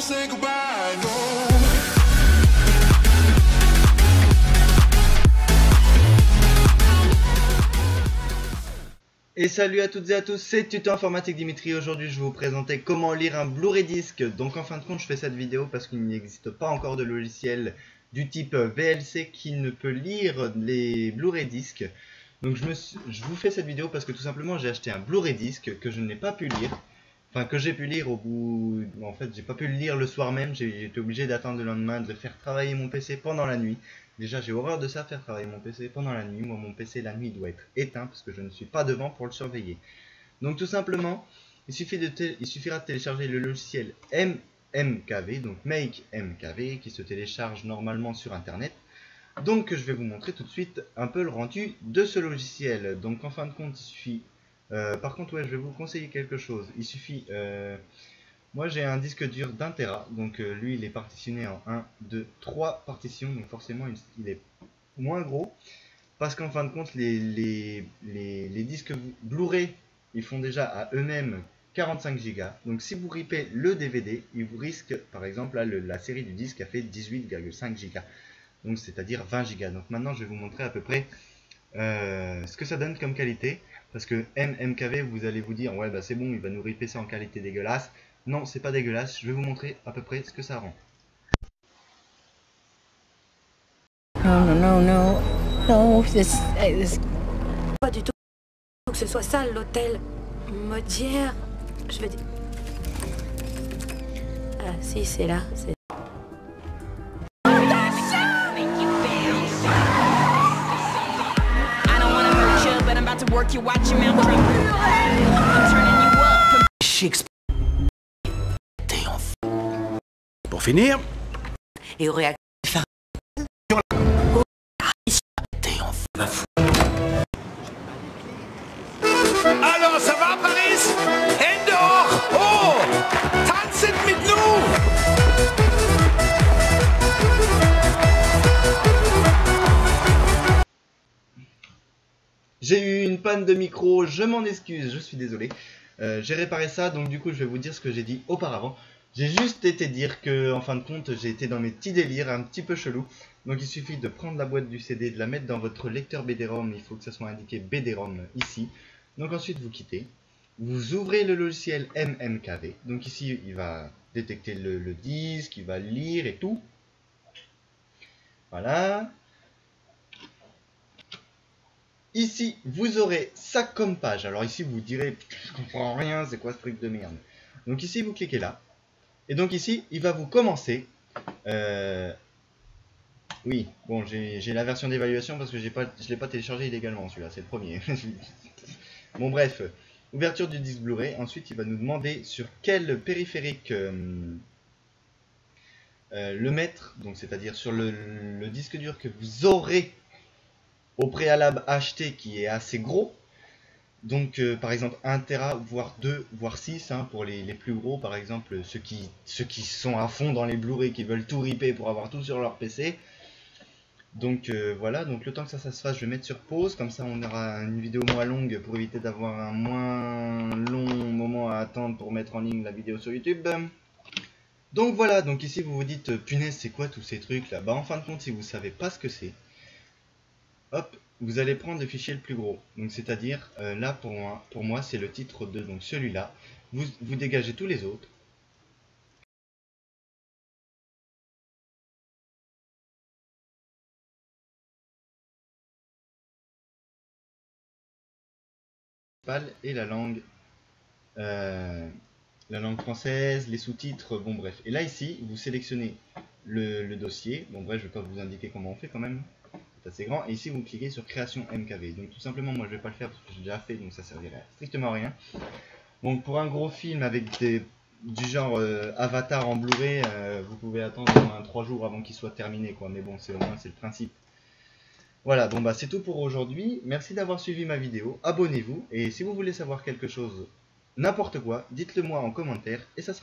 say goodbye, no. Et salut à toutes et à tous, c'est Tuto Informatique Dimitri. Aujourd'hui je vais vous présenter comment lire un Blu-ray disque. Donc en fin de compte je fais cette vidéo parce qu'il n'existe pas encore de logiciel du type VLC qui ne peut lire les Blu-ray disques. Donc je vous fais cette vidéo parce que tout simplement j'ai acheté un Blu-ray disque que je n'ai pas pu lire. Enfin que j'ai pu lire au bout... En fait j'ai pas pu le lire le soir même, j'ai été obligé d'attendre le lendemain, de faire travailler mon PC pendant la nuit. Déjà j'ai horreur de ça, faire travailler mon PC pendant la nuit. Moi mon PC la nuit doit être éteint parce que je ne suis pas devant pour le surveiller. Donc tout simplement, il suffira de télécharger le logiciel MMKV, donc Make MKV, qui se télécharge normalement sur internet. Donc je vais vous montrer tout de suite un peu le rendu de ce logiciel. Donc en fin de compte il suffit... par contre ouais, je vais vous conseiller quelque chose. Il suffit... moi j'ai un disque dur d'1 Tera, donc lui il est partitionné en 1, 2, 3 partitions, donc forcément il est moins gros, parce qu'en fin de compte les disques Blu-ray ils font déjà à eux-mêmes 45 Go, donc si vous ripez le DVD, il vous risque, par exemple là, la série du disque a fait 18,5 Go, donc c'est à dire 20 Go. Donc maintenant je vais vous montrer à peu près ce que ça donne comme qualité, parce que MMKV vous allez vous dire ouais bah c'est bon, il va nous riper ça en qualité dégueulasse. Non, c'est pas dégueulasse, je vais vous montrer à peu près ce que ça rend. Non, c'est pas du tout que ce soit ça l'hôtel Modière. Je veux dire. Ah, si, c'est là. C'est... Pour finir, Et au réacteur. alors ça va Paris? Hände hoch! Oh! Tanzen mit nous! J'ai eu une panne de micro, je m'en excuse, je suis désolé. J'ai réparé ça, donc du coup je vais vous dire ce que j'ai dit auparavant. J'ai juste été dire que, en fin de compte, j'ai été dans mes petits délires un petit peu chelou. Donc il suffit de prendre la boîte du CD, de la mettre dans votre lecteur BD-ROM, il faut que ça soit indiqué BD-ROM ici. Donc ensuite vous quittez, vous ouvrez le logiciel MMKV. Donc ici il va détecter le disque, il va lire et tout. Voilà. Ici, vous aurez ça comme page. Alors ici, vous direz, je comprends rien, c'est quoi ce truc de merde? Donc ici, vous cliquez là. Et donc ici, il va vous commencer. Oui, bon, j'ai la version d'évaluation parce que je ne l'ai pas téléchargé illégalement, celui-là, c'est le premier. Bon, bref, ouverture du disque Blu-ray. Ensuite, il va nous demander sur quel périphérique le mettre. Donc, c'est-à-dire sur le disque dur que vous aurez au préalable acheté, qui est assez gros. Donc par exemple 1 Tera, voire 2, voire 6 hein, pour les plus gros, par exemple ceux qui sont à fond dans les Blu-ray, qui veulent tout ripper pour avoir tout sur leur PC. Donc voilà, donc le temps que ça se fasse, je vais mettre sur pause, comme ça on aura une vidéo moins longue pour éviter d'avoir un moins long moment à attendre pour mettre en ligne la vidéo sur YouTube. Donc voilà, donc ici vous vous dites punaise c'est quoi tous ces trucs là? Bah en fin de compte, si vous savez pas ce que c'est, hop, vous allez prendre le fichier le plus gros. Donc c'est-à-dire, là pour moi c'est le titre 2, donc celui-là. Vous dégagez tous les autres. Et la langue française, les sous-titres, bon bref. Et là ici, vous sélectionnez le dossier. Bon bref, je vais pas vous indiquer comment on fait quand même. C'est assez grand. Et ici, vous cliquez sur création MKV. Donc tout simplement, moi je vais pas le faire parce que j'ai déjà fait, donc ça servirait à strictement rien. Donc pour un gros film avec du genre Avatar en Blu-ray, vous pouvez attendre au moins 3 jours avant qu'il soit terminé, quoi. Mais bon, c'est au moins c'est le principe. Voilà, bon bah c'est tout pour aujourd'hui. Merci d'avoir suivi ma vidéo. Abonnez-vous et si vous voulez savoir quelque chose, n'importe quoi, dites-le moi en commentaire et ça sera